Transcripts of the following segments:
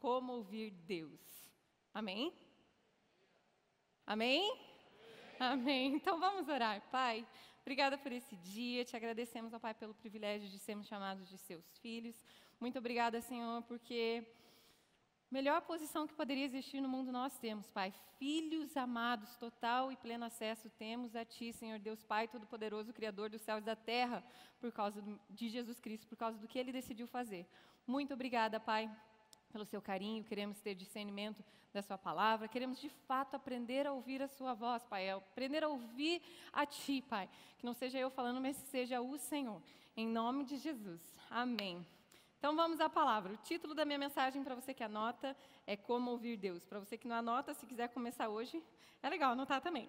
como ouvir Deus. Amém? Amém? Amém. Então vamos orar. Pai, obrigada por esse dia. Te agradecemos, ó Pai, pelo privilégio de sermos chamados de seus filhos. Muito obrigada, Senhor, porque melhor posição que poderia existir no mundo nós temos, Pai. Filhos amados, total e pleno acesso temos a Ti, Senhor Deus Pai Todo-Poderoso, Criador dos céus e da terra, por causa de Jesus Cristo, por causa do que Ele decidiu fazer. Muito obrigada, Pai, pelo seu carinho. Queremos ter discernimento da sua palavra. Queremos, de fato, aprender a ouvir a sua voz, Pai. Aprender a ouvir a Ti, Pai. Que não seja eu falando, mas que seja o Senhor. Em nome de Jesus. Amém. Então vamos à palavra. O título da minha mensagem, para você que anota, é Como Ouvir Deus. Para você que não anota, se quiser começar hoje, é legal anotar também.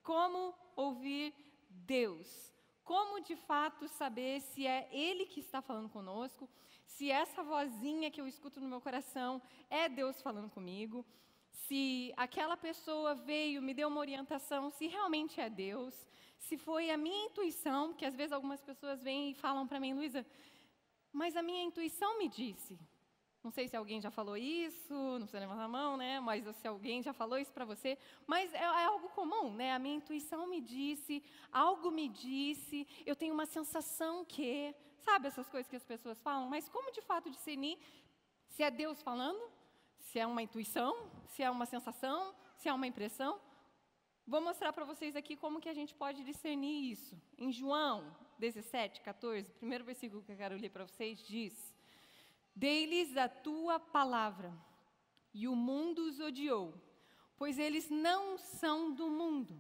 Como ouvir Deus. Como de fato saber se é Ele que está falando conosco, se essa vozinha que eu escuto no meu coração é Deus falando comigo, se aquela pessoa veio, me deu uma orientação, se realmente é Deus, se foi a minha intuição, porque às vezes algumas pessoas vêm e falam para mim, Luísa, mas a minha intuição me disse. Não sei se alguém já falou isso, não precisa levantar a mão, né? Mas se alguém já falou isso para você. Mas é algo comum, né? A minha intuição me disse, algo me disse, eu tenho uma sensação que... Sabe essas coisas que as pessoas falam? Mas como de fato discernir se é Deus falando? Se é uma intuição? Se é uma sensação? Se é uma impressão? Vou mostrar para vocês aqui como que a gente pode discernir isso. Em João 17, 14, o primeiro versículo que eu quero ler para vocês diz: Dei-lhes a tua palavra, e o mundo os odiou, pois eles não são do mundo,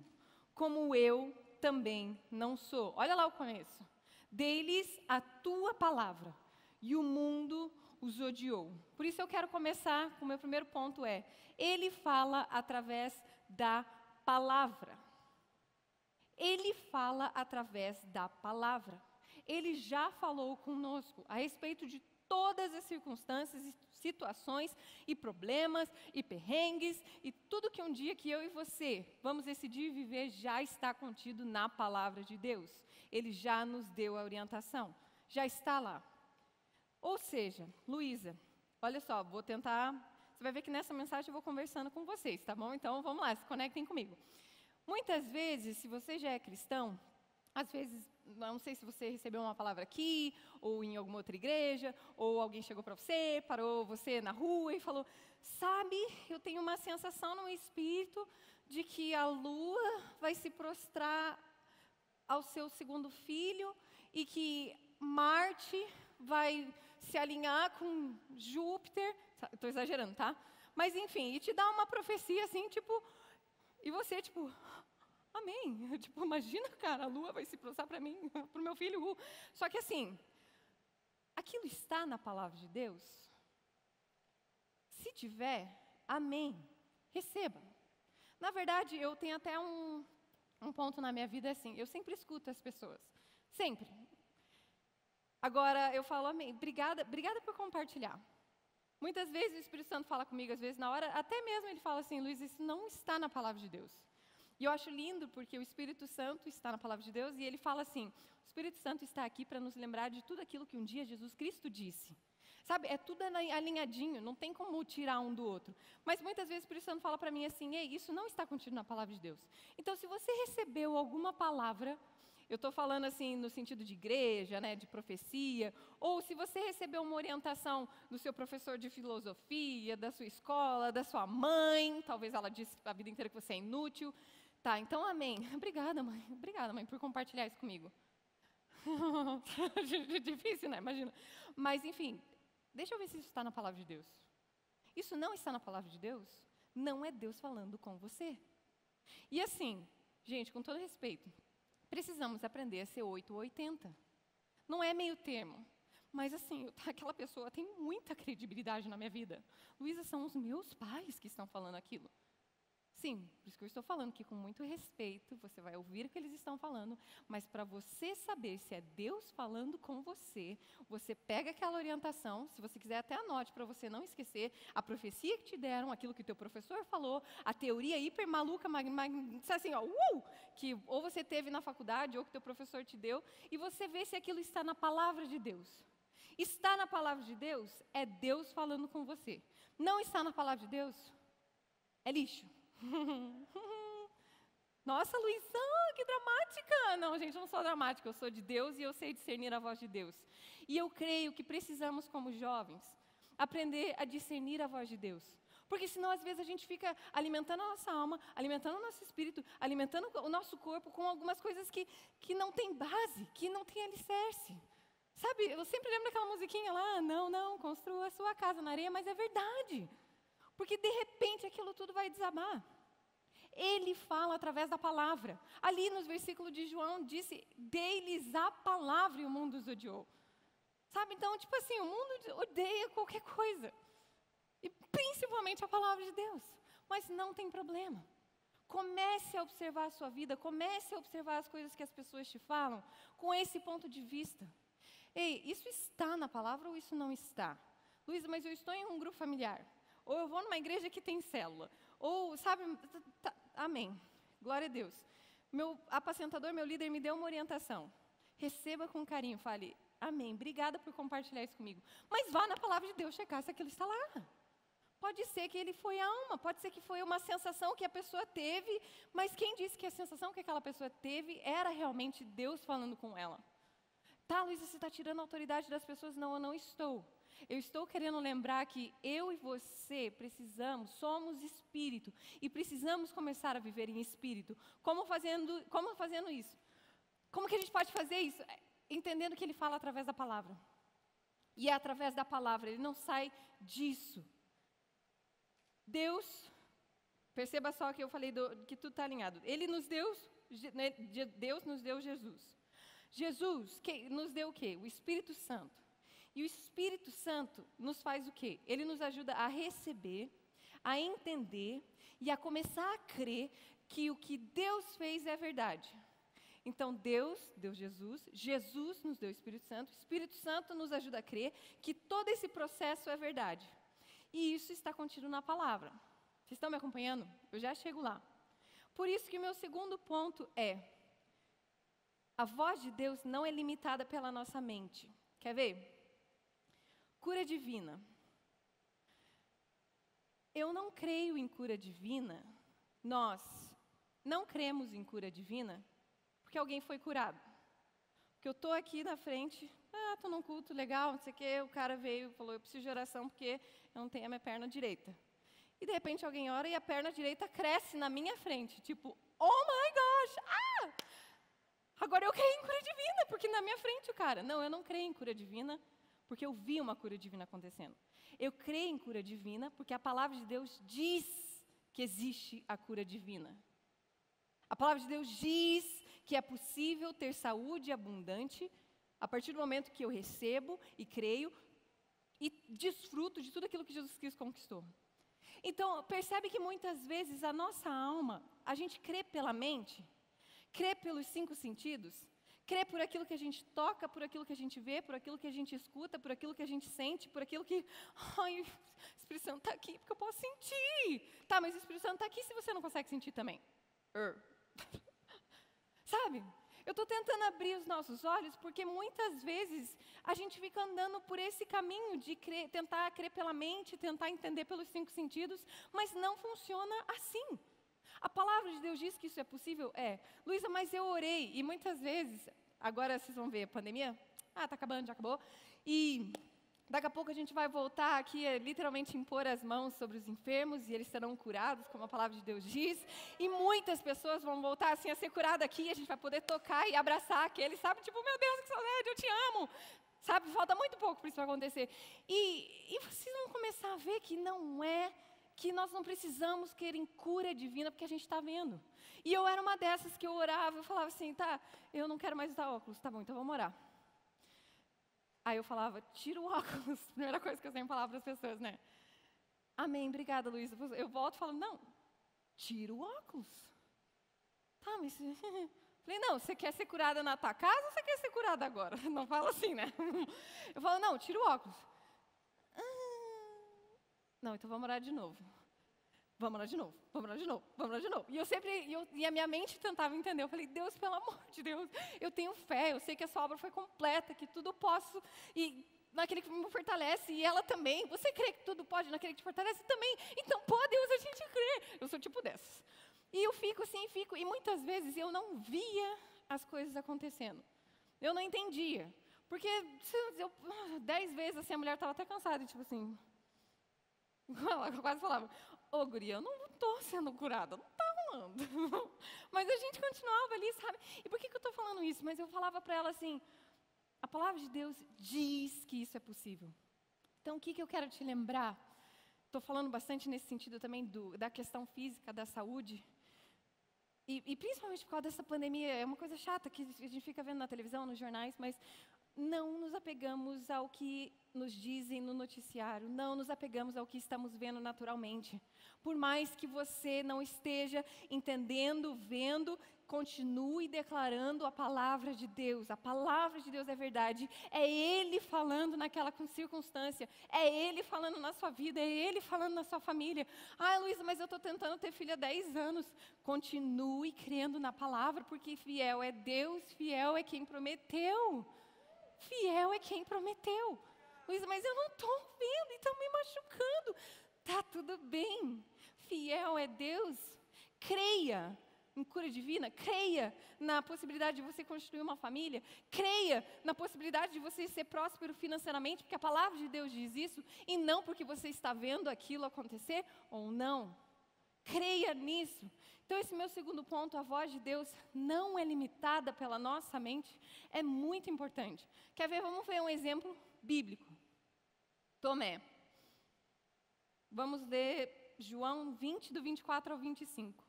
como eu também não sou. Olha lá o começo. Dei-lhes a tua palavra, e o mundo os odiou. Por isso eu quero começar com o meu primeiro ponto ele fala através da palavra. Ele fala através da palavra. Ele já falou conosco a respeito de todas as circunstâncias, e situações, e problemas, e perrengues, e tudo que um dia que eu e você vamos decidir viver já está contido na palavra de Deus. Ele já nos deu a orientação, já está lá. Ou seja, Luísa, olha só, vou tentar... Você vai ver que nessa mensagem eu vou conversando com vocês, tá bom? Então vamos lá, se conectem comigo. Muitas vezes, se você já é cristão, às vezes, não sei se você recebeu uma palavra aqui, ou em alguma outra igreja, ou alguém chegou para você, parou você na rua e falou, sabe, eu tenho uma sensação no espírito de que a lua vai se prostrar ao seu segundo filho e que Marte vai se alinhar com Júpiter, estou exagerando, tá? Mas enfim, e te dá uma profecia assim, tipo, e você, tipo... Amém. Tipo, imagina, cara, a lua vai se prostrar para mim, para o meu filho. Só que assim, aquilo está na palavra de Deus? Se tiver, amém. Receba. Na verdade, eu tenho até um ponto na minha vida assim, eu sempre escuto as pessoas. Sempre. Agora, eu falo amém. Obrigada por compartilhar. Muitas vezes o Espírito Santo fala comigo, às vezes na hora, até mesmo ele fala assim, Luiz, isso não está na palavra de Deus. E eu acho lindo porque o Espírito Santo está na palavra de Deus e ele fala assim, o Espírito Santo está aqui para nos lembrar de tudo aquilo que um dia Jesus Cristo disse. Sabe, é tudo alinhadinho, não tem como tirar um do outro. Mas muitas vezes o Espírito Santo fala para mim assim, ei, isso não está contido na palavra de Deus. Então, se você recebeu alguma palavra, eu estou falando assim no sentido de igreja, né, de profecia, ou se você recebeu uma orientação do seu professor de filosofia, da sua escola, da sua mãe, talvez ela disse a vida inteira que você é inútil. Tá, então amém. Obrigada, mãe, por compartilhar isso comigo. Difícil, né? Imagina. Mas, enfim, deixa eu ver se isso está na palavra de Deus. Isso não está na palavra de Deus? Não é Deus falando com você. E assim, gente, com todo respeito, precisamos aprender a ser 8 ou 80. Não é meio termo. Mas assim, aquela pessoa tem muita credibilidade na minha vida. Luísa, são os meus pais que estão falando aquilo. Sim, por isso que eu estou falando que com muito respeito, você vai ouvir o que eles estão falando, mas para você saber se é Deus falando com você, você pega aquela orientação, se você quiser até anote para você não esquecer, a profecia que te deram, aquilo que o teu professor falou, a teoria hiper maluca, assim, ó, que ou você teve na faculdade ou que o teu professor te deu, e você vê se aquilo está na palavra de Deus. Está na palavra de Deus é Deus falando com você. Não está na palavra de Deus é lixo. Nossa, Luizão, que dramática! Não, gente, eu não sou dramática, eu sou de Deus e eu sei discernir a voz de Deus. E eu creio que precisamos, como jovens, aprender a discernir a voz de Deus. Porque senão, às vezes, a gente fica alimentando a nossa alma, alimentando o nosso espírito, alimentando o nosso corpo com algumas coisas que não tem base, que não tem alicerce. Sabe, eu sempre lembro daquela musiquinha lá, não, construa a sua casa na areia, mas é verdade. Porque, de repente, aquilo tudo vai desabar. Ele fala através da palavra. Ali nos versículos de João disse, dei-lhes a palavra e o mundo os odiou. Sabe, então, tipo assim, o mundo odeia qualquer coisa. E principalmente a palavra de Deus. Mas não tem problema. Comece a observar a sua vida, comece a observar as coisas que as pessoas te falam com esse ponto de vista. Ei, isso está na palavra ou isso não está? Luísa, mas eu estou em um grupo familiar. Ou eu vou numa igreja que tem célula. Ou, sabe, amém. Glória a Deus. Meu apacentador, meu líder, me deu uma orientação. Receba com carinho, fale, amém, obrigada por compartilhar isso comigo. Mas vá na palavra de Deus checar se aquilo está lá. Pode ser que ele foi alma, pode ser que foi uma sensação que a pessoa teve, mas quem disse que a sensação que aquela pessoa teve era realmente Deus falando com ela? Tá, Luísa, você está tirando a autoridade das pessoas? Não, eu não estou. Eu estou querendo lembrar que eu e você precisamos, somos espírito, e precisamos começar a viver em espírito. Como fazendo isso? Como que a gente pode fazer isso? Entendendo que ele fala através da palavra. E é através da palavra, ele não sai disso. Deus, perceba só que eu falei que tudo está alinhado. Deus nos deu Jesus. Jesus nos deu o quê? O Espírito Santo. E o Espírito Santo nos faz o quê? Ele nos ajuda a receber, a entender e a começar a crer que o que Deus fez é verdade. Então, Deus deu Jesus, Jesus nos deu o Espírito Santo nos ajuda a crer que todo esse processo é verdade. E isso está contido na palavra. Vocês estão me acompanhando? Eu já chego lá. Por isso que o meu segundo ponto é, a voz de Deus não é limitada pela nossa mente. Quer ver? Cura divina. Eu não creio em cura divina, nós não cremos em cura divina, porque alguém foi curado. Porque eu estou aqui na frente, estou num culto legal, não sei o quê, o cara veio e falou, eu preciso de oração porque eu não tenho a minha perna direita. E de repente alguém ora e a perna direita cresce na minha frente, tipo, oh my gosh, agora eu creio em cura divina, porque na minha frente o cara. Não, eu não creio em cura divina, porque eu vi uma cura divina acontecendo. Eu creio em cura divina porque a palavra de Deus diz que existe a cura divina. A palavra de Deus diz que é possível ter saúde abundante a partir do momento que eu recebo e creio e desfruto de tudo aquilo que Jesus Cristo conquistou. Então, percebe que muitas vezes a nossa alma, a gente crê pela mente, crê pelos 5 sentidos, crê por aquilo que a gente toca, por aquilo que a gente vê, por aquilo que a gente escuta, por aquilo que a gente sente, por aquilo que... Ai, o Espírito Santo está aqui porque eu posso sentir. Tá, mas o Espírito Santo está aqui se você não consegue sentir também. Sabe? Eu estou tentando abrir os nossos olhos porque muitas vezes a gente fica andando por esse caminho de tentar crer pela mente, tentar entender pelos 5 sentidos, mas não funciona assim. A palavra de Deus diz que isso é possível? É. Luísa, mas eu orei e muitas vezes, agora vocês vão ver a pandemia, está acabando, já acabou, e daqui a pouco a gente vai voltar aqui a literalmente impor as mãos sobre os enfermos e eles serão curados, como a palavra de Deus diz, e muitas pessoas vão voltar assim a ser curadas aqui, a gente vai poder tocar e abraçar aqueles, sabe, tipo, meu Deus, que saudade, eu te amo, sabe, falta muito pouco para isso acontecer. E vocês vão começar a ver que não é que nós não precisamos querer em cura divina, porque a gente está vendo. E eu era uma dessas que eu orava, eu falava assim, tá, eu não quero mais usar óculos, tá bom, então vamos orar. Aí eu falava, tira o óculos, primeira coisa que eu sempre falava para as pessoas, né? Amém, obrigada, Luísa. Eu volto e falo, não, tira o óculos. Tá, mas... Falei, não, você quer ser curada na tua casa ou você quer ser curada agora? Não fala assim, né? Eu falo, não, tira o óculos. Não, então vamos orar de novo. Vamos orar de novo, vamos orar de novo, vamos orar de novo. E a minha mente tentava entender. Eu falei, Deus, pelo amor de Deus, eu tenho fé, eu sei que a sua obra foi completa, que tudo eu posso. E naquele que me fortalece, e ela também. Você crê que tudo pode naquele que te fortalece também? Então, pô, Deus, a gente crê. Eu sou tipo dessas. E eu fico assim, e muitas vezes eu não via as coisas acontecendo. Eu não entendia. Porque 10 vezes assim, a mulher estava até cansada, tipo assim. Ela quase falava, ô guria, eu não estou sendo curada, não está rolando. Mas a gente continuava ali, sabe? E por que eu estou falando isso? Mas eu falava para ela assim, a palavra de Deus diz que isso é possível. Então, o que eu quero te lembrar? Estou falando bastante nesse sentido também da questão física, da saúde. E principalmente por causa dessa pandemia, é uma coisa chata que a gente fica vendo na televisão, nos jornais, mas não nos apegamos ao que nos dizem no noticiário, não nos apegamos ao que estamos vendo naturalmente. Por mais que você não esteja entendendo, vendo, continue declarando a palavra de Deus. A palavra de Deus é verdade. É Ele falando naquela circunstância. É Ele falando na sua vida. É Ele falando na sua família. Ah, Luísa, mas eu estou tentando ter filha há 10 anos. Continue crendo na palavra, porque fiel é Deus, fiel é quem prometeu. Fiel é quem prometeu. Luísa, mas eu não estou vendo e está me machucando. Tá tudo bem. Fiel é Deus. Creia em cura divina. Creia na possibilidade de você construir uma família. Creia na possibilidade de você ser próspero financeiramente, porque a palavra de Deus diz isso, e não porque você está vendo aquilo acontecer ou não. Creia nisso. Então, esse meu segundo ponto, a voz de Deus não é limitada pela nossa mente, é muito importante. Quer ver? Vamos ver um exemplo bíblico. Tomé. Vamos ler João 20, do 24 ao 25.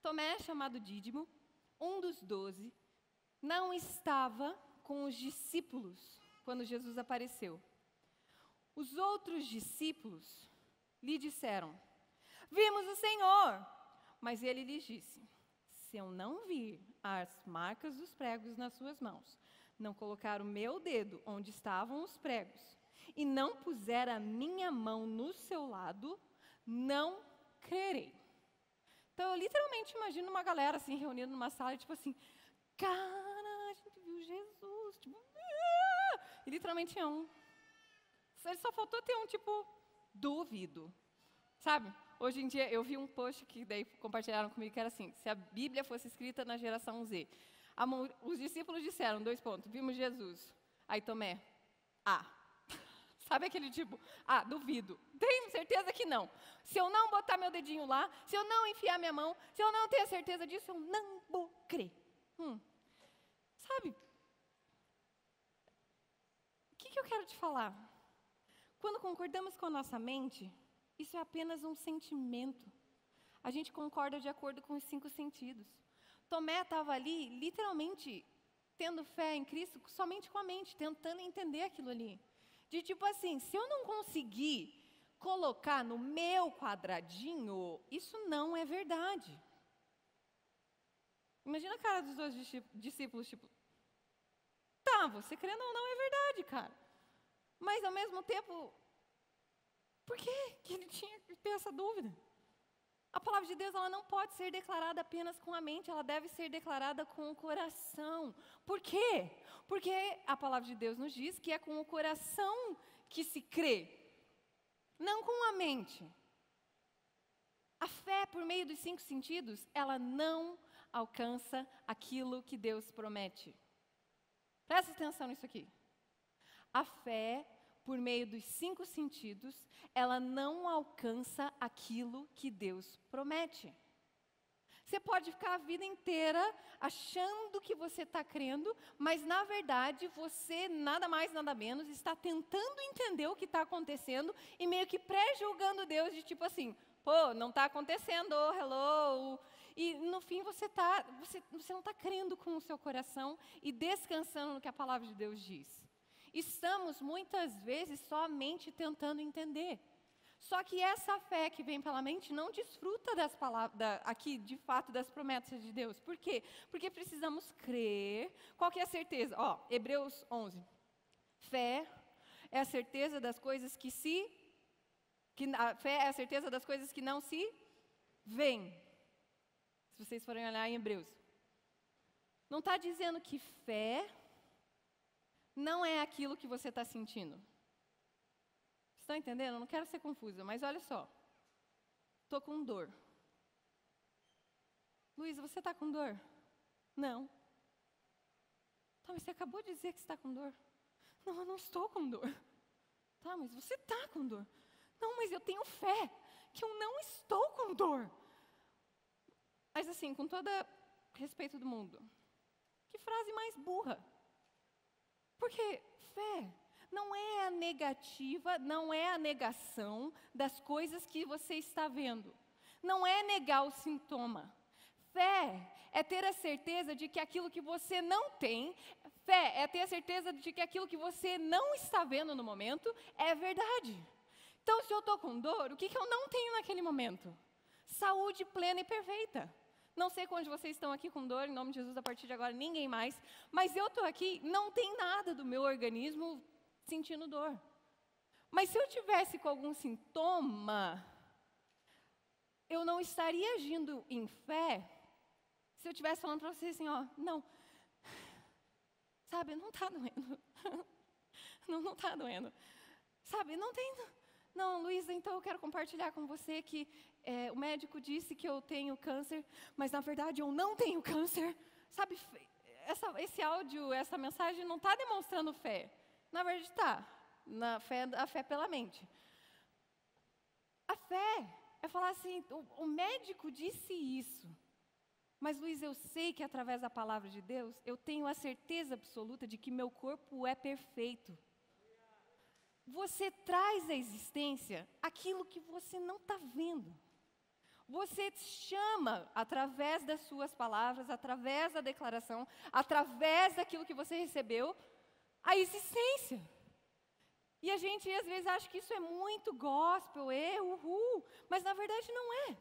Tomé, chamado Dídimo, um dos 12, não estava com os discípulos quando Jesus apareceu. Os outros discípulos lhe disseram, vimos o Senhor. Mas ele lhes disse, se eu não vir as marcas dos pregos nas suas mãos, não colocar o meu dedo onde estavam os pregos, e não puser a minha mão no seu lado, não crerei. Então, eu literalmente imagino uma galera assim, reunida numa sala, tipo assim, cara, a gente viu Jesus, tipo, e literalmente tinha um. Ele só faltou ter um, tipo, duvido, sabe? Hoje em dia, eu vi um post que daí compartilharam comigo, que era assim, se a Bíblia fosse escrita na geração Z, os discípulos disseram, 2 pontos, vimos Jesus. Aí Tomé, sabe aquele tipo, duvido, tenho certeza que não. Se eu não botar meu dedinho lá, se eu não enfiar minha mão, se eu não ter certeza disso, eu não vou crer. Sabe? O que eu quero te falar? Quando concordamos com a nossa mente, isso é apenas um sentimento. A gente concorda de acordo com os 5 sentidos. Tomé estava ali, literalmente, tendo fé em Cristo somente com a mente, tentando entender aquilo ali. De tipo assim, se eu não conseguir colocar no meu quadradinho, isso não é verdade. Imagina a cara dos 2 discípulos, tipo, tá, você crendo ou não é verdade, cara. Mas ao mesmo tempo, por que ele tinha que ter essa dúvida? A palavra de Deus, ela não pode ser declarada apenas com a mente, ela deve ser declarada com o coração. Por quê? Porque a palavra de Deus nos diz que é com o coração que se crê, não com a mente. A fé, por meio dos 5 sentidos, ela não alcança aquilo que Deus promete. Presta atenção nisso aqui. A fé, por meio dos 5 sentidos, ela não alcança aquilo que Deus promete. Você pode ficar a vida inteira achando que você está crendo, mas na verdade você, nada mais, nada menos, está tentando entender o que está acontecendo e meio que pré-julgando Deus de tipo assim, pô, não está acontecendo, hello. E no fim você não está crendo com o seu coração e descansando no que a palavra de Deus diz. Estamos muitas vezes somente tentando entender. Só que essa fé que vem pela mente não desfruta das palavras, aqui de fato das promessas de Deus. Por quê? Porque precisamos crer. Qual que é a certeza? Hebreus 11. Fé é a certeza das coisas a fé é a certeza das coisas que não se veem. Se vocês forem olhar em Hebreus. Não está dizendo que fé não é aquilo que você está sentindo. Estão entendendo? Eu não quero ser confusa, mas olha só. Estou com dor. Luísa, você está com dor? Não. Tá, mas você acabou de dizer que está com dor. Não, eu não estou com dor. Tá, mas você está com dor. Não, mas eu tenho fé que eu não estou com dor. Mas assim, com todo respeito do mundo, que frase mais burra. Porque fé não é a negativa, não é a negação das coisas que você está vendo. Não é negar o sintoma. Fé é ter a certeza de que aquilo que você não tem, fé é ter a certeza de que aquilo que você não está vendo no momento é verdade. Então, se eu estou com dor, o que eu não tenho naquele momento? Saúde plena e perfeita. Não sei quantos de vocês estão aqui com dor, em nome de Jesus, a partir de agora, ninguém mais. Mas eu estou aqui, não tem nada do meu organismo sentindo dor. Mas se eu tivesse com algum sintoma, eu não estaria agindo em fé se eu estivesse falando para vocês assim, ó, não, sabe, não está doendo. Não está doendo. Sabe, não tem... Não, Luísa, então eu quero compartilhar com você que o médico disse que eu tenho câncer, mas na verdade eu não tenho câncer. Sabe, esse áudio, essa mensagem não está demonstrando fé. Na verdade está, a fé pela mente. A fé é falar assim, o médico disse isso. Mas, Luísa, eu sei que através da palavra de Deus, eu tenho a certeza absoluta de que meu corpo é perfeito. Você traz à existência aquilo que você não está vendo. Você chama, através das suas palavras, através da declaração, através daquilo que você recebeu, a existência. E a gente, às vezes, acha que isso é muito gospel, uhul, mas na verdade não é.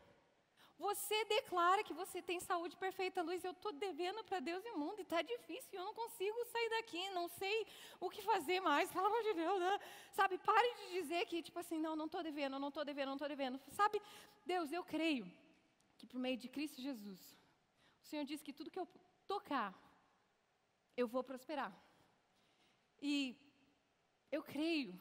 Você declara que você tem saúde perfeita, Luiz, eu estou devendo para Deus e o mundo, e está difícil, eu não consigo sair daqui, não sei o que fazer mais, pelo amor de Deus, né? Sabe, pare de dizer que, tipo assim, não estou devendo, não estou devendo, não estou devendo. Sabe, Deus, eu creio que por meio de Cristo Jesus, o Senhor disse que tudo que eu tocar, eu vou prosperar. E eu creio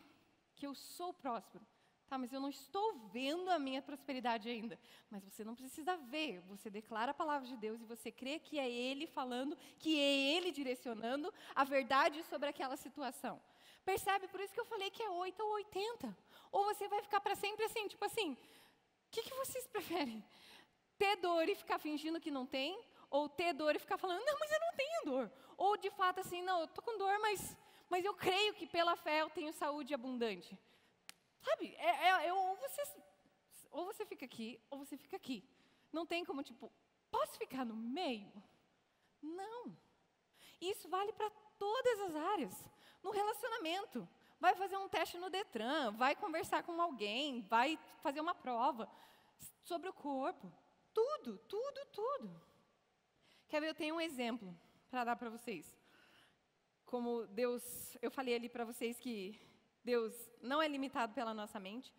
que eu sou próspero. Tá, mas eu não estou vendo a minha prosperidade ainda. Mas você não precisa ver. Você declara a palavra de Deus e você crê que é Ele falando, que é Ele direcionando a verdade sobre aquela situação. Percebe? Por isso que eu falei que é 8 ou 80. Ou você vai ficar para sempre assim, tipo assim, o que vocês preferem? Ter dor e ficar fingindo que não tem? Ou ter dor e ficar falando, não, mas eu não tenho dor. Ou de fato assim, não, eu estou com dor, mas eu creio que pela fé eu tenho saúde abundante. Sabe, ou você fica aqui, ou você fica aqui. Não tem como, tipo, posso ficar no meio? Não. Isso vale para todas as áreas. No relacionamento, vai fazer um teste no Detran, vai conversar com alguém, vai fazer uma prova sobre o corpo. Tudo, tudo, tudo. Quer ver, eu tenho um exemplo para dar para vocês. Como Deus, eu falei ali para vocês que Deus não é limitado pela nossa mente,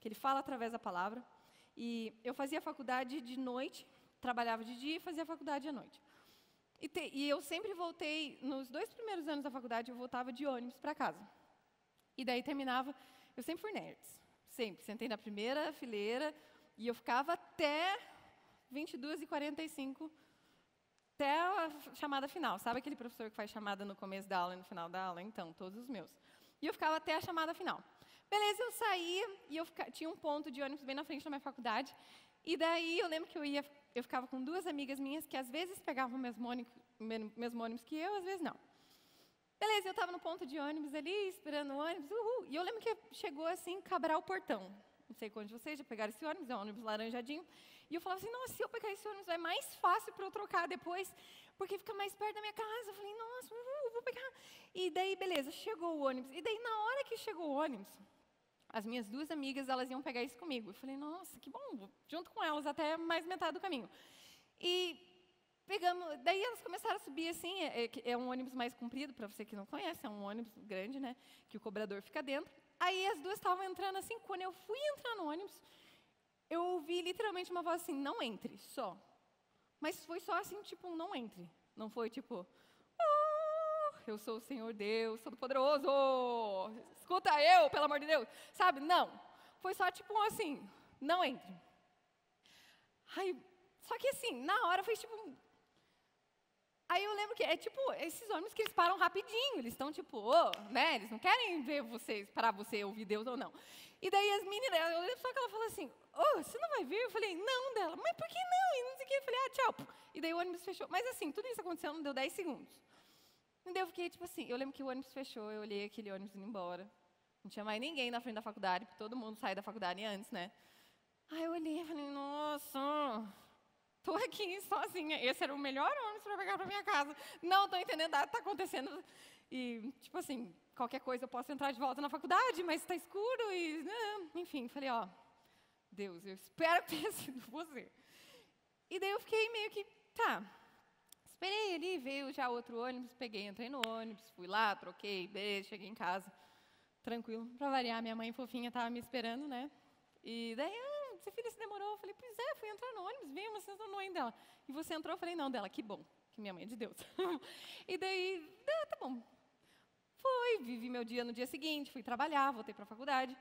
que Ele fala através da palavra. E eu fazia faculdade de noite, trabalhava de dia e fazia faculdade à noite. E eu sempre voltei, nos 2 primeiros anos da faculdade, eu voltava de ônibus para casa. E daí terminava, eu sempre fui nerd, sempre. Sentei na primeira fileira e eu ficava até 22h45, até a chamada final. Sabe aquele professor que faz chamada no começo da aula e no final da aula? Então, todos os meus. E eu ficava até a chamada final. Beleza, eu saía e tinha um ponto de ônibus bem na frente da minha faculdade. E daí eu lembro que eu ficava com 2 amigas minhas que às vezes pegavam o mesmo ônibus que eu, às vezes não. Beleza, eu estava no ponto de ônibus ali, esperando o ônibus, uhul. E eu lembro que chegou assim, Cabral Portão. Não sei quantos de vocês já pegaram esse ônibus, é um ônibus laranjadinho. E eu falava assim, nossa, se eu pegar esse ônibus é mais fácil para eu trocar depois, porque fica mais perto da minha casa. Eu falei, nossa, vou pegar. E daí, beleza, chegou o ônibus. E daí, na hora que chegou o ônibus, as minhas 2 amigas, elas iam pegar isso comigo. Eu falei, nossa, que bom, vou junto com elas até mais metade do caminho. E pegamos, daí elas começaram a subir assim, é um ônibus mais comprido, para você que não conhece, é um ônibus grande, né, que o cobrador fica dentro. Aí as 2 estavam entrando assim, quando eu fui entrar no ônibus, eu ouvi literalmente uma voz assim, não entre, só. Mas foi só assim, tipo, um não entre. Não foi tipo, eu sou o Senhor Deus Todo-Poderoso, escuta eu, pelo amor de Deus, sabe? Não, foi só tipo assim, não entre. Aí, só que assim, na hora foi tipo... Aí eu lembro que é tipo, esses ônibus que eles param rapidinho, eles estão tipo, né, eles não querem ver vocês, para você ouvir Deus ou não. E daí as meninas, eu lembro só que ela falou assim, você não vai vir? Eu falei, não, dela, mas por que não? E não sei o que, eu falei, tchau. E daí o ônibus fechou, mas assim, tudo isso aconteceu, não deu 10 segundos. E daí eu fiquei tipo assim, eu lembro que o ônibus fechou, eu olhei aquele ônibus indo embora, não tinha mais ninguém na frente da faculdade, porque todo mundo sai da faculdade antes, né. Aí eu olhei e falei, nossa... Estou aqui sozinha. Esse era o melhor ônibus para pegar para minha casa. Não estou entendendo nada que está acontecendo. E, tipo assim, qualquer coisa eu posso entrar de volta na faculdade, mas está escuro e... enfim, falei, Deus, eu espero que tenha sido você. E daí eu fiquei meio que, tá. Esperei ali, veio já outro ônibus, peguei, entrei no ônibus, fui lá, troquei, beijo, cheguei em casa. Tranquilo. Para variar, minha mãe fofinha estava me esperando, né? E daí, seu filho se demorou. Eu falei, pois é, fui entrar no ônibus, veio uma sensação no dela. E você entrou? Eu falei, não, dela, que bom, que minha mãe é de Deus. E daí, tá bom. Fui, vivi meu dia no dia seguinte, fui trabalhar, voltei para a faculdade.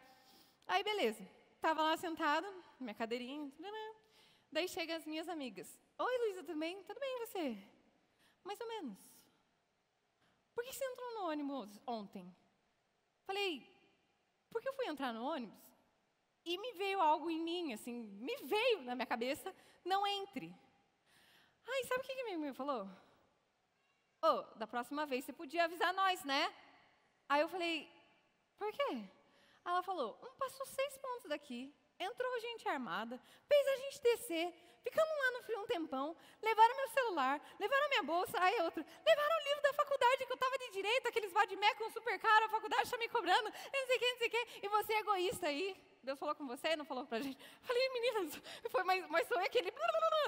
Aí, beleza. Estava lá sentada, minha cadeirinha. Daí chegam as minhas amigas. Oi, Luísa, tudo bem? Tudo bem, e você? Mais ou menos. Por que você entrou no ônibus ontem? Falei, porque eu fui entrar no ônibus e me veio algo em mim, assim, me veio na minha cabeça, não entre. Ai, sabe o que minha mãe falou? Da próxima vez você podia avisar nós, né? Aí eu falei, por quê? Ela falou, passou 6 pontos daqui, entrou gente armada, fez a gente descer, ficamos lá no frio um tempão, levaram meu celular, levaram minha bolsa, aí outra, levaram o livro da faculdade que eu estava de direito, aqueles vademecum super caro, a faculdade está me cobrando, não sei o que, e você é egoísta aí. Deus falou com você, não falou pra gente? Falei, meninas, mas foi aquele,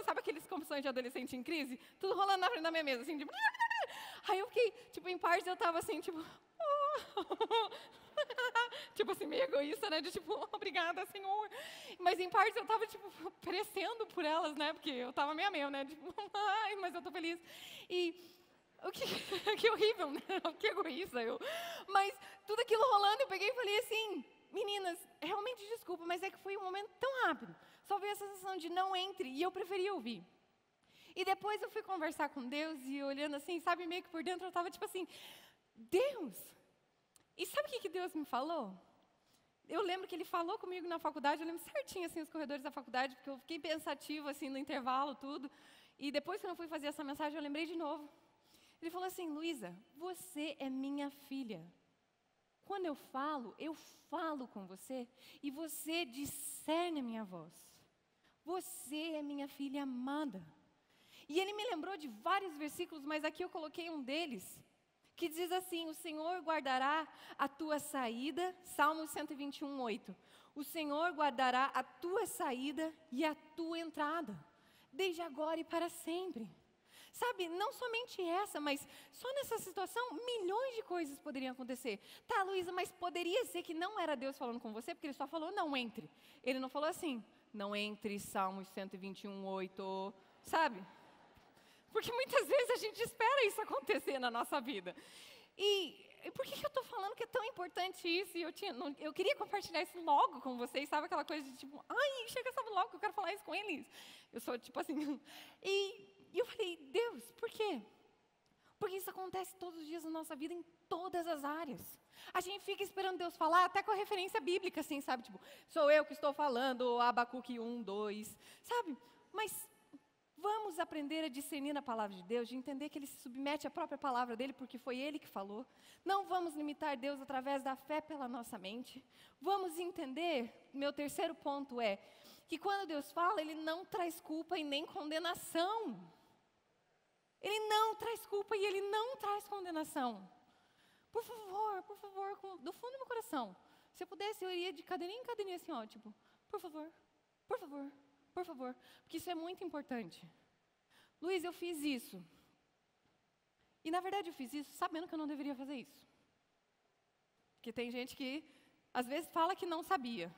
sabe aqueles confissões de adolescente em crise? Tudo rolando na frente da minha mesa, assim, tipo, aí eu fiquei, tipo, em partes eu estava assim, tipo, tipo assim, meio egoísta, né, de tipo, obrigada, Senhor. Mas em partes eu estava, tipo, perecendo por elas, né, porque eu estava meio, né, tipo, ai, mas eu tô feliz. E que horrível, né, que egoísta eu. Mas tudo aquilo rolando, eu peguei e falei assim, meninas, realmente desculpa, mas é que foi um momento tão rápido. Só veio a sensação de não entre, e eu preferi ouvir. E depois eu fui conversar com Deus, e olhando assim, sabe, meio que por dentro eu estava tipo assim, Deus, e sabe o que Deus me falou? Eu lembro que Ele falou comigo na faculdade, eu lembro certinho, assim, os corredores da faculdade, porque eu fiquei pensativa, assim, no intervalo, tudo. E depois, quando eu fui fazer essa mensagem, eu lembrei de novo. Ele falou assim, Luísa, você é minha filha. Quando eu falo com você e você discerne a minha voz. Você é minha filha amada. E ele me lembrou de vários versículos, mas aqui eu coloquei um deles, que diz assim, o Senhor guardará a tua saída, Salmo 121, 8. O Senhor guardará a tua saída e a tua entrada, desde agora e para sempre. Sabe, não somente essa, mas só nessa situação, milhões de coisas poderiam acontecer. Tá, Luísa, mas poderia ser que não era Deus falando com você, porque Ele só falou, não entre. Ele não falou assim, não entre, Salmos 121, 8, sabe? Porque muitas vezes a gente espera isso acontecer na nossa vida. E por que eu estou falando que é tão importante isso? E eu queria compartilhar isso logo com vocês, sabe aquela coisa de tipo, ai, chega, sabe logo que eu quero falar isso com eles. Eu sou tipo assim, E eu falei, Deus, por quê? Porque isso acontece todos os dias na nossa vida, em todas as áreas. A gente fica esperando Deus falar, até com a referência bíblica, assim, sabe? Tipo, sou eu que estou falando, Abacuque 1, 2, sabe? Mas vamos aprender a discernir a palavra de Deus, de entender que Ele se submete à própria palavra dEle, porque foi Ele que falou. Não vamos limitar Deus através da fé pela nossa mente. Vamos entender, meu terceiro ponto é, que quando Deus fala, Ele não traz culpa e nem condenação. Ele não traz culpa e Ele não traz condenação. Por favor, do fundo do meu coração, se eu pudesse, eu iria de cadeirinha em cadeirinha assim, ó, tipo, por favor, porque isso é muito importante. Luiz, eu fiz isso. E na verdade eu fiz isso sabendo que eu não deveria fazer isso. Porque tem gente que, às vezes, fala que não sabia.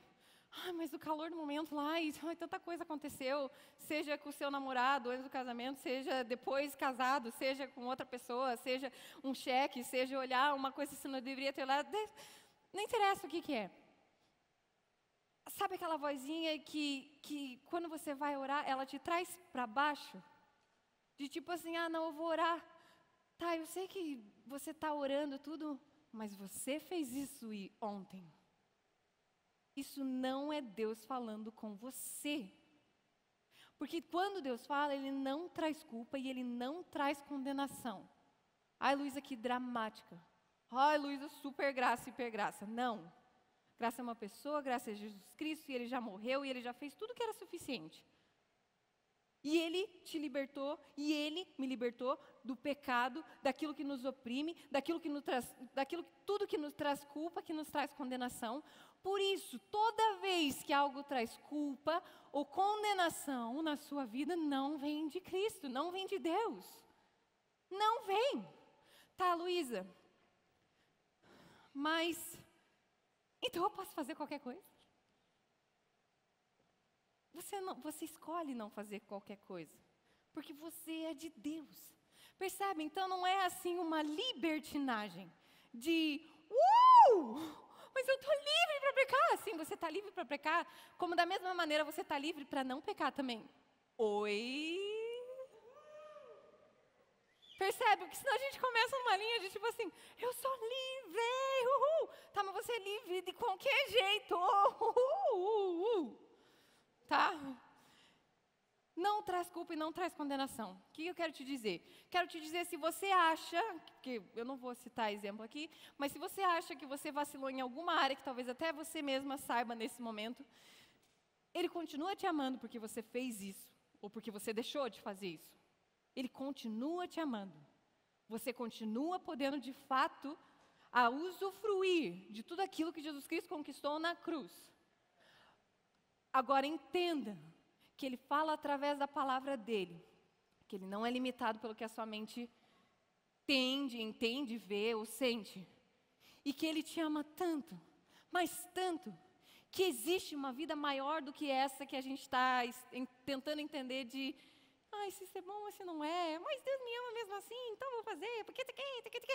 Ai, mas o calor do momento lá, e ai, tanta coisa aconteceu, seja com o seu namorado antes do casamento, seja depois casado, seja com outra pessoa, seja um cheque, seja olhar uma coisa que você não deveria ter olhado, não interessa o que é. Sabe aquela vozinha que quando você vai orar, ela te traz para baixo? De tipo assim, ah, não, eu vou orar. Tá, eu sei que você está orando tudo, mas você fez isso ontem. Isso não é Deus falando com você. Porque quando Deus fala, Ele não traz culpa e Ele não traz condenação. Ai, Luísa, que dramática. Ai, Luísa, super graça, hiper graça. Não. Graça é uma pessoa, graça é Jesus Cristo, e Ele já morreu, e Ele já fez tudo o que era suficiente. E Ele te libertou, e Ele me libertou do pecado, daquilo que nos oprime, tudo que nos traz culpa, que nos traz condenação. Por isso, toda vez que algo traz culpa ou condenação na sua vida, não vem de Cristo, não vem de Deus. Não vem. Tá, Luísa? Mas, então eu posso fazer qualquer coisa? Você escolhe não fazer qualquer coisa, porque você é de Deus. Percebe? Então não é assim uma libertinagem de, mas eu estou livre para pecar. Sim, você está livre para pecar, como da mesma maneira você está livre para não pecar também. Oi? Percebe? Porque senão a gente começa numa linha de tipo assim, eu sou livre, uhul. Tá, mas você é livre de qualquer jeito, tá? Não traz culpa e não traz condenação. O que eu quero te dizer? Quero te dizer, se você acha, que eu não vou citar exemplo aqui, mas se você acha que você vacilou em alguma área, que talvez até você mesma saiba nesse momento, Ele continua te amando porque você fez isso, ou porque você deixou de fazer isso. Ele continua te amando. Você continua podendo, de fato, a usufruir de tudo aquilo que Jesus Cristo conquistou na cruz. Agora entenda que Ele fala através da palavra dEle, que Ele não é limitado pelo que a sua mente entende, vê ou sente, e que Ele te ama tanto, mas tanto, que existe uma vida maior do que essa que a gente está tentando entender de, se isso é bom ou se não é, mas Deus me ama mesmo assim, então eu vou fazer, porque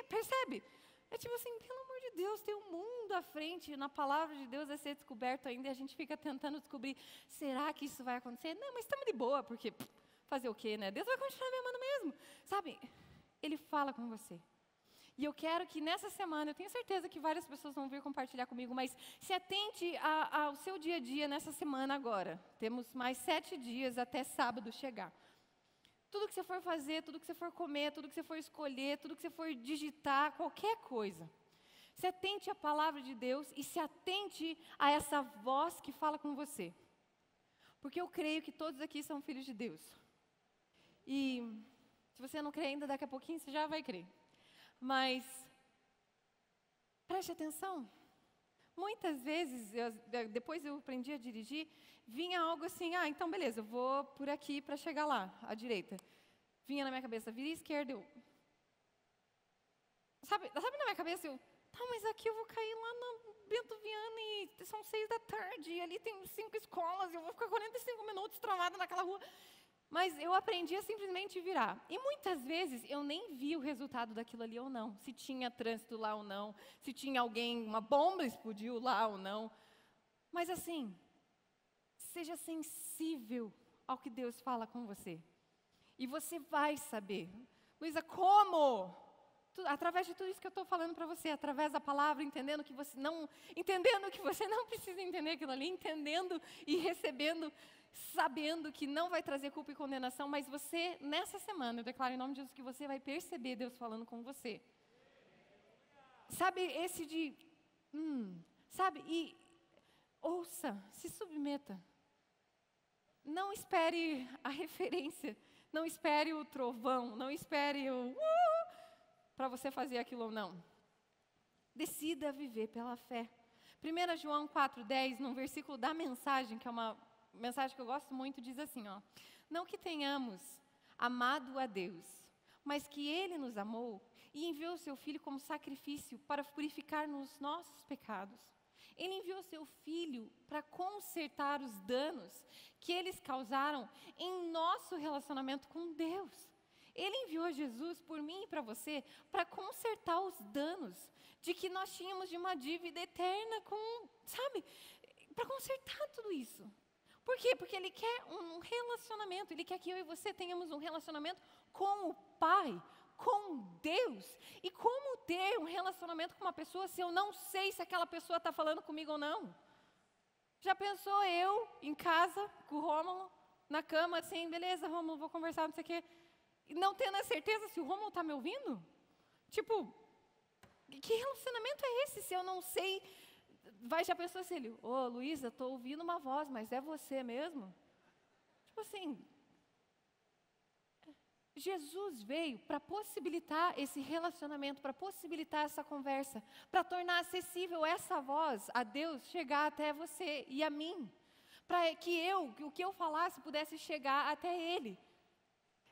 percebe? É tipo assim, pelo amor de Deus, tem um mundo à frente, na palavra de Deus a ser descoberto ainda, e a gente fica tentando descobrir, será que isso vai acontecer? Não, mas estamos de boa, porque fazer o quê, né? Deus vai continuar me amando mesmo, sabe? Ele fala com você. E eu quero que nessa semana, eu tenho certeza que várias pessoas vão vir compartilhar comigo, mas se atente ao seu dia a dia nessa semana agora. Temos mais 7 dias até sábado chegar. Tudo que você for fazer, tudo que você for comer, tudo que você for escolher, tudo que você for digitar, qualquer coisa. Se atente à palavra de Deus e se atente a essa voz que fala com você. Porque eu creio que todos aqui são filhos de Deus. E se você não crê ainda, daqui a pouquinho você já vai crer. Mas, preste atenção. Muitas vezes, depois eu aprendi a dirigir, vinha algo assim, então beleza, eu vou por aqui para chegar lá, à direita. Vinha na minha cabeça, vira à esquerda, Sabe na minha cabeça, mas aqui eu vou cair lá no Bento Viana e são 6 da tarde, e ali tem 5 escolas, e eu vou ficar 45 minutos travada naquela rua. Mas eu aprendi a simplesmente virar. E muitas vezes eu nem vi o resultado daquilo ali ou não. Se tinha trânsito lá ou não. Se tinha uma bomba explodiu lá ou não. Mas assim, seja sensível ao que Deus fala com você. E você vai saber. Luísa, como? Através de tudo isso que eu estou falando para você. Através da palavra, entendendo que você não precisa entender aquilo ali. Entendendo e recebendo, sabendo que não vai trazer culpa e condenação, mas você, nessa semana, eu declaro em nome de Jesus que você vai perceber Deus falando com você. Sabe, esse de, sabe, e ouça, se submeta. Não espere a referência, não espere o trovão, não espere o para você fazer aquilo ou não. Decida viver pela fé. 1 João 4,10, num versículo da mensagem, que é uma mensagem que eu gosto muito, diz assim, não que tenhamos amado a Deus, mas que Ele nos amou e enviou o Seu Filho como sacrifício para purificar-nos nossos pecados. Ele enviou seu Filho para consertar os danos que eles causaram em nosso relacionamento com Deus. Ele enviou Jesus por mim e para você para consertar os danos de que nós tínhamos de uma dívida eterna com, sabe, para consertar tudo isso. Por quê? Porque Ele quer um relacionamento, Ele quer que eu e você tenhamos um relacionamento com o Pai, com Deus. E como ter um relacionamento com uma pessoa se eu não sei se aquela pessoa está falando comigo ou não? Já pensou eu em casa com o Rômulo, na cama, assim, beleza, Rômulo, vou conversar, não sei o quê, e não tendo a certeza se o Rômulo está me ouvindo? Tipo, que relacionamento é esse se eu não sei? Vai, já pensou assim, ele, ô Luísa, estou ouvindo uma voz, mas é você mesmo? Tipo assim, Jesus veio para possibilitar esse relacionamento, para possibilitar essa conversa, para tornar acessível essa voz a Deus chegar até você e a mim, para que o que eu falasse pudesse chegar até Ele.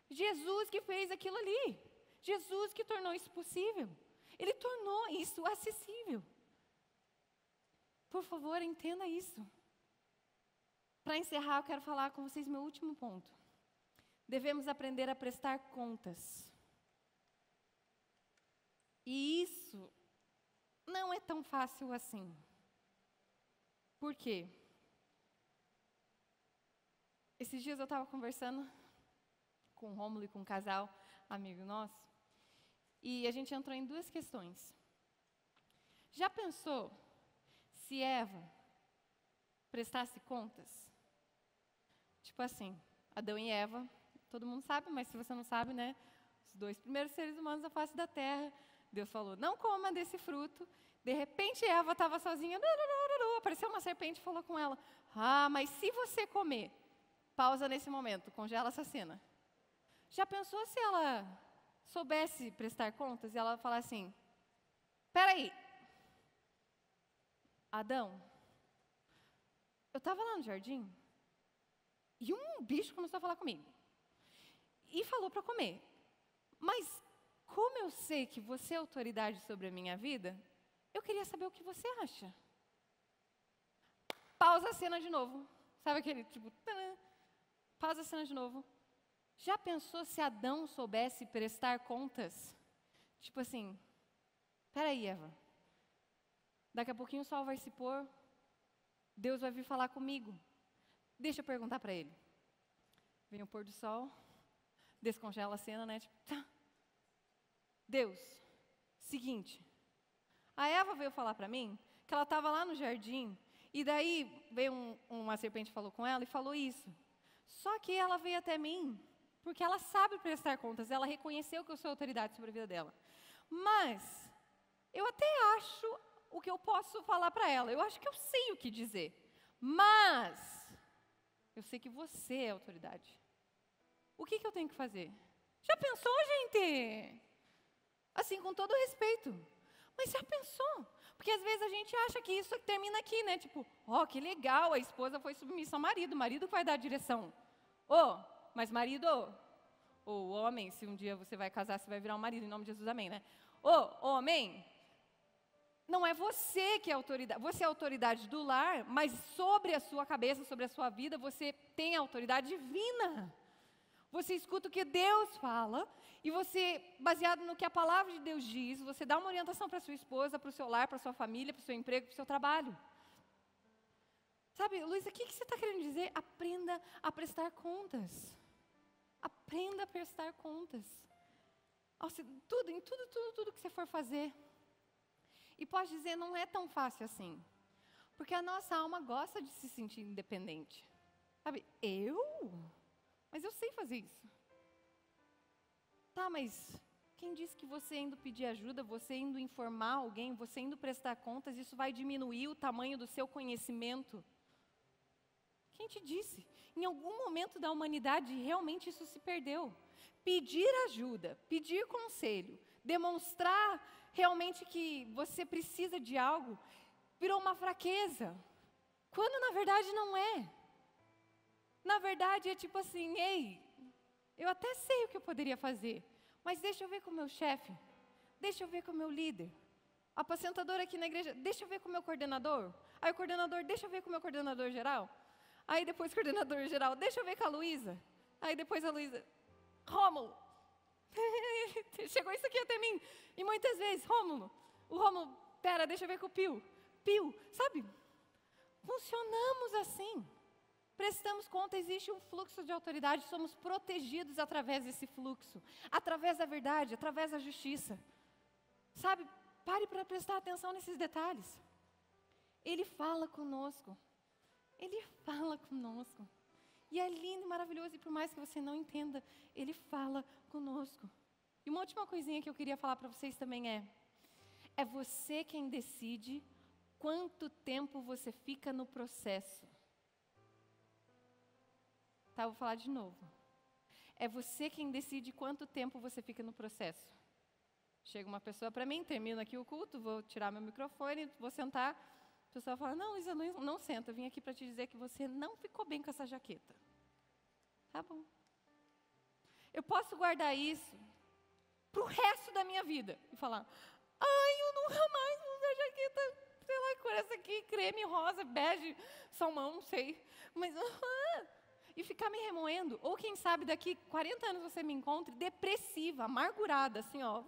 Jesus que fez aquilo ali, Jesus que tornou isso possível, Ele tornou isso acessível. Por favor, entenda isso. Para encerrar, eu quero falar com vocês meu último ponto. Devemos aprender a prestar contas. E isso não é tão fácil assim. Por quê? Esses dias eu estava conversando com o Rômulo e com um casal, amigo nosso, e a gente entrou em duas questões. Já pensou se Eva prestasse contas? Tipo assim, Adão e Eva, todo mundo sabe, mas se você não sabe, né? Os dois primeiros seres humanos da face da terra. Deus falou, não coma desse fruto. De repente, Eva estava sozinha. Apareceu uma serpente e falou com ela, mas se você comer, pausa nesse momento, congela essa cena. Já pensou se ela soubesse prestar contas e ela falar assim, peraí, Adão, eu estava lá no jardim e um bicho começou a falar comigo. E falou para comer. Mas como eu sei que você é autoridade sobre a minha vida, eu queria saber o que você acha. Pausa a cena de novo. Sabe aquele tipo... Tadã, pausa a cena de novo. Já pensou se Adão soubesse prestar contas? Tipo assim, peraí, Eva. Daqui a pouquinho o sol vai se pôr. Deus vai vir falar comigo. Deixa eu perguntar para ele. Vem o pôr do sol. Descongela a cena, né? Tipo, tá. Deus, seguinte. A Eva veio falar para mim que ela estava lá no jardim. E daí veio uma serpente falou com ela e falou isso. Só que ela veio até mim porque ela sabe prestar contas. Ela reconheceu que eu sou autoridade sobre a vida dela. Mas eu até acho o que eu posso falar para ela. Eu acho que eu sei o que dizer. Mas eu sei que você é autoridade. O que eu tenho que fazer? Já pensou, gente? Assim, com todo respeito. Mas já pensou? Porque às vezes a gente acha que isso termina aqui, né? Tipo, que legal, a esposa foi submissa ao marido, o marido que vai dar a direção. Mas marido, ou homem, se um dia você vai casar, você vai virar um marido, em nome de Jesus, amém, né? Homem, não é você que é autoridade, você é a autoridade do lar, mas sobre a sua cabeça, sobre a sua vida, você tem a autoridade divina. Você escuta o que Deus fala e você, baseado no que a palavra de Deus diz, você dá uma orientação para sua esposa, para o seu lar, para a sua família, para o seu emprego, para o seu trabalho. Sabe, Luísa, o que você está querendo dizer? Aprenda a prestar contas. Aprenda a prestar contas. Em tudo que você for fazer. E pode dizer, não é tão fácil assim. Porque a nossa alma gosta de se sentir independente. Sabe, mas eu sei fazer isso. Tá, mas quem disse que você indo pedir ajuda, você indo informar alguém, você indo prestar contas, isso vai diminuir o tamanho do seu conhecimento? Quem te disse? Em algum momento da humanidade, realmente isso se perdeu. Pedir ajuda, pedir conselho, demonstrar realmente que você precisa de algo, virou uma fraqueza. Quando na verdade não é. Na verdade é tipo assim, ei, eu até sei o que eu poderia fazer, mas deixa eu ver com o meu chefe, deixa eu ver com o meu líder, apacentador aqui na igreja, deixa eu ver com o meu coordenador, Aí o coordenador, deixa eu ver com o meu coordenador geral. Aí depois o coordenador geral, deixa eu ver com a Luísa. Aí depois a Luísa, Rômulo. Chegou isso aqui até mim. E muitas vezes, Rômulo, o Rômulo, pera, deixa eu ver com o Pio. Pio, sabe? Funcionamos assim. Prestamos conta, existe um fluxo de autoridade, somos protegidos através desse fluxo, através da verdade, através da justiça. Sabe, pare para prestar atenção nesses detalhes. Ele fala conosco. Ele fala conosco. E é lindo e maravilhoso, e por mais que você não entenda, Ele fala conosco. E uma última coisinha que eu queria falar para vocês também é você quem decide quanto tempo você fica no processo. Tá, vou falar de novo. É você quem decide quanto tempo você fica no processo. Chega uma pessoa para mim, termina aqui o culto, vou tirar meu microfone, vou sentar. A pessoa fala, não, Luísa, não senta, eu vim aqui para te dizer que você não ficou bem com essa jaqueta. Tá bom. Eu posso guardar isso pro resto da minha vida e falar, ai, eu nunca mais vou usar jaqueta, sei lá, cor essa aqui, creme, rosa, bege, salmão, não sei. Mas, e ficar me remoendo. Ou quem sabe daqui 40 anos você me encontre depressiva, amargurada, assim, ó.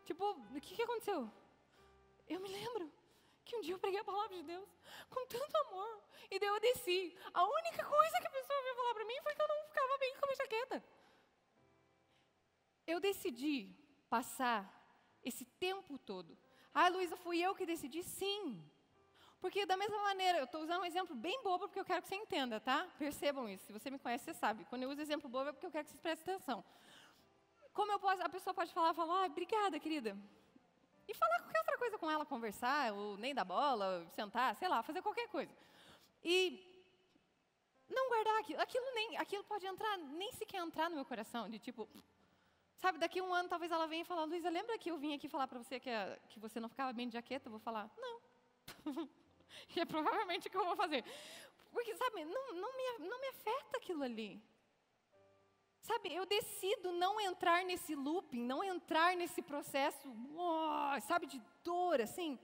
Tipo, o que aconteceu? Eu me lembro que um dia eu preguei a palavra de Deus com tanto amor. E daí eu desci. A única coisa que a pessoa veio falar para mim foi que eu não ficava bem com a minha jaqueta. Eu decidi passar esse tempo todo. Ah, Luísa, fui eu que decidi? Sim. Porque da mesma maneira, eu estou usando um exemplo bem bobo porque eu quero que você entenda, tá? Percebam isso. Se você me conhece, você sabe. Quando eu uso exemplo bobo é porque eu quero que vocês prestem atenção. Como a pessoa pode falar, obrigada, querida. E falar qualquer outra coisa com ela, conversar, ou nem dar bola, sentar, sei lá, fazer qualquer coisa. E não guardar aquilo. Aquilo pode entrar, nem sequer entrar no meu coração, de tipo, sabe, daqui a um ano talvez ela venha e fale, Luísa, lembra que eu vim aqui falar para você que você não ficava bem de jaqueta? Eu vou falar, não. E é provavelmente o que eu vou fazer. Porque, sabe, não me afeta aquilo ali. Sabe, eu decido não entrar nesse looping, não entrar nesse processo, sabe, de dor, assim.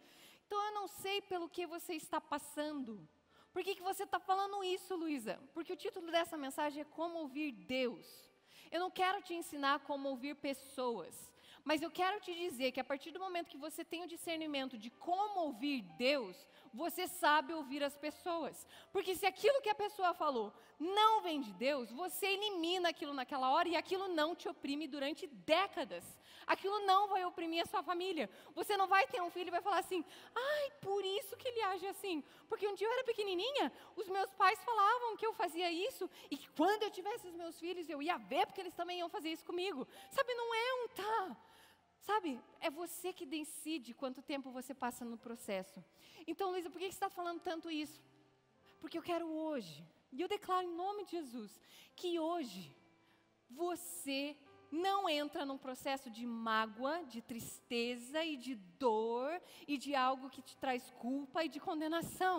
Então, eu não sei pelo que você está passando. Por que você está falando isso, Luísa? Porque o título dessa mensagem é Como Ouvir Deus. Eu não quero te ensinar como ouvir pessoas. Mas eu quero te dizer que a partir do momento que você tem o discernimento de como ouvir Deus, você sabe ouvir as pessoas. Porque se aquilo que a pessoa falou não vem de Deus, você elimina aquilo naquela hora e aquilo não te oprime durante décadas. Aquilo não vai oprimir a sua família. Você não vai ter um filho e vai falar assim, ai, por isso que ele age assim. Porque um dia eu era pequenininha, os meus pais falavam que eu fazia isso e que quando eu tivesse os meus filhos eu ia ver porque eles também iam fazer isso comigo. Sabe, não é um tá. Sabe, é você que decide quanto tempo você passa no processo. Então, Luísa, por que você está falando tanto isso? Porque eu quero hoje, e eu declaro em nome de Jesus, que hoje você não entra num processo de mágoa, de tristeza e de dor e de algo que te traz culpa e de condenação.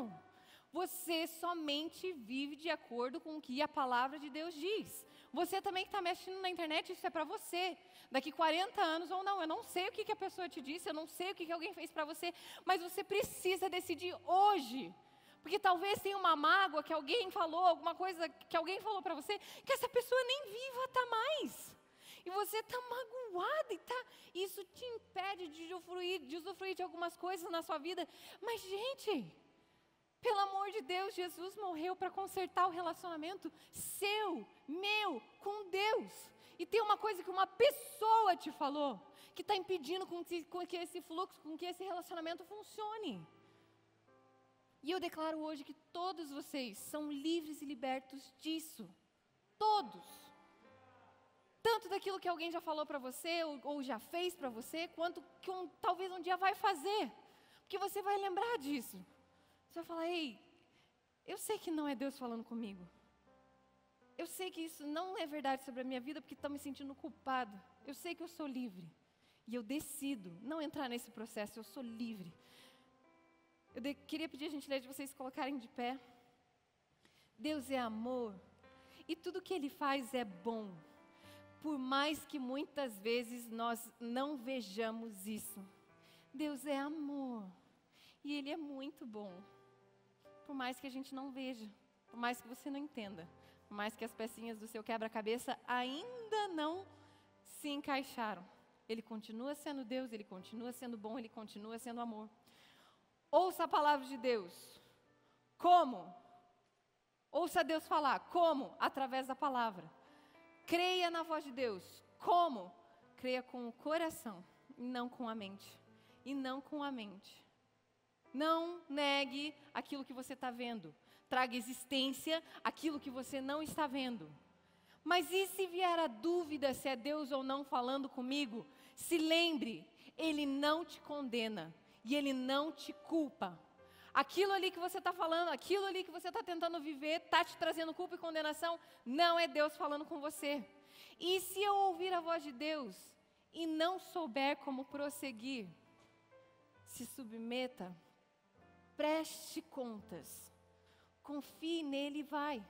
Você somente vive de acordo com o que a palavra de Deus diz. Você também que está mexendo na internet, isso é para você. Daqui 40 anos ou não, eu não sei o que a pessoa te disse, eu não sei o que alguém fez para você, mas você precisa decidir hoje. Porque talvez tenha uma mágoa que alguém falou, alguma coisa que alguém falou para você, que essa pessoa nem viva está mais. E você está magoada e isso te impede de usufruir de algumas coisas na sua vida. Mas, gente, pelo amor de Deus, Jesus morreu para consertar o relacionamento seu, meu, com Deus. E tem uma coisa que uma pessoa te falou, que está impedindo com que esse fluxo, com que esse relacionamento funcione. E eu declaro hoje que todos vocês são livres e libertos disso. Todos. Tanto daquilo que alguém já falou para você, ou já fez para você, quanto que talvez um dia vai fazer. Porque você vai lembrar disso. Você vai falar, ei, eu sei que não é Deus falando comigo. Eu sei que isso não é verdade sobre a minha vida, porque estou me sentindo culpado. Eu sei que eu sou livre. E eu decido não entrar nesse processo, eu sou livre. Eu queria pedir a gentileza de vocês colocarem de pé. Deus é amor. E tudo que Ele faz é bom. Por mais que muitas vezes nós não vejamos isso. Deus é amor. E Ele é muito bom. por mais que a gente não veja, por mais que você não entenda, por mais que as pecinhas do seu quebra-cabeça ainda não se encaixaram. Ele continua sendo Deus, Ele continua sendo bom, Ele continua sendo amor. Ouça a palavra de Deus. Como? Ouça Deus falar. Como? Através da palavra. Creia na voz de Deus. Como? Creia com o coração e não com a mente. E não com a mente. Não negue aquilo que você está vendo. Traga existência aquilo que você não está vendo. Mas e se vier a dúvida se é Deus ou não falando comigo? Se lembre, Ele não te condena e Ele não te culpa. Aquilo ali que você está falando, aquilo ali que você está tentando viver, está te trazendo culpa e condenação, não é Deus falando com você. E se eu ouvir a voz de Deus e não souber como prosseguir, se submeta, preste contas, confie nele e vai.